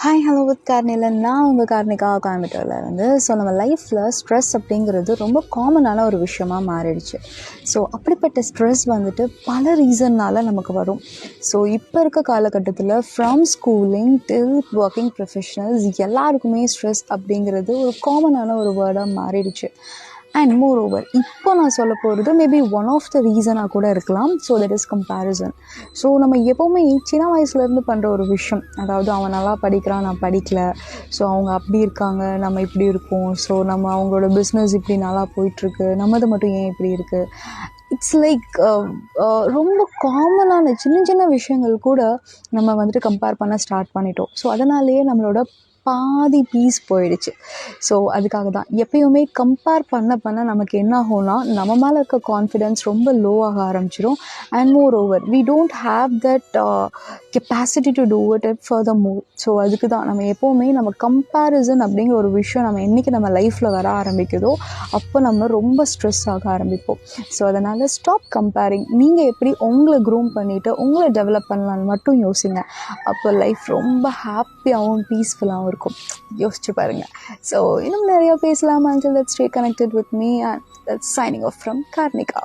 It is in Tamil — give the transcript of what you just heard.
Hi hello with கார்னிலன். நான் உங்கள் கார்னிகா கோயம்புத்தூர்லேருந்து. நம்ம லைஃப்பில் ஸ்ட்ரெஸ் அப்படிங்கிறது ரொம்ப காமனான ஒரு விஷயமாக மாறிடுச்சு. அப்படிப்பட்ட ஸ்ட்ரெஸ் பல ரீசன்னால் நமக்கு வரும். இப்போ இருக்க காலகட்டத்தில் from schooling till working professionals எல்லாருக்குமே ஸ்ட்ரெஸ் அப்படிங்கிறது ஒரு காமனான ஒரு வேர்டாக மாறிடுச்சு. அண்ட் மோர் ஓவர் இப்போ நான் சொல்ல போகிறது மேபி ஒன் ஆஃப் த ரீசனாக கூட இருக்கலாம். That is comparison. நம்ம எப்போவுமே சின்ன வயசுலேருந்து பண்ணுற ஒரு விஷயம், அதாவது அவன் நல்லா படிக்கிறான், நான் படிக்கலை, அவங்க அப்படி இருக்காங்க, நம்ம இப்படி இருக்கோம், நம்ம அவங்களோட பிஸ்னஸ் இப்படி நல்லா போயிட்டுருக்கு, நம்மது மட்டும் ஏன் இப்படி இருக்குது. இட்ஸ் லைக் ரொம்ப காமனான சின்ன சின்ன விஷயங்கள் கூட நம்ம கம்பேர் பண்ண ஸ்டார்ட் பண்ணிட்டோம். அதனாலேயே நம்மளோட பாதி பீஸ் போயிடுச்சு. அதுக்காக தான் எப்பயுமே கம்பேர் பண்ண நமக்கு என்ன ஆகும்னா, நம்ம மேலே இருக்க கான்ஃபிடென்ஸ் ரொம்ப லோவாக ஆரம்பிச்சிடும். And moreover we don't have that capacity to do it furthermore. அதுக்கு தான் நம்ம எப்போவுமே நம்ம கம்பேரிசன் அப்படிங்கிற ஒரு விஷயம் நம்ம என்றைக்கு நம்ம லைஃப்பில் வர ஆரம்பிக்குதோ அப்போ நம்ம ரொம்ப ஸ்ட்ரெஸ் ஆக ஆரம்பிப்போம். அதனால் ஸ்டாப் கம்பேரிங். நீங்கள் எப்படி உங்களை க்ரூம் பண்ணிவிட்டு உங்களை டெவலப் பண்ணலான்னு மட்டும் யோசிங்க. அப்போ லைஃப் ரொம்ப ஹாப்பியாகவும் பீஸ்ஃபுல்லாகவும் இருக்கும். யோசிச்சு பாருங்கள். இன்னும் நிறையா பேசலாம். Until that, stay connected with me, and that's signing off from Karnika.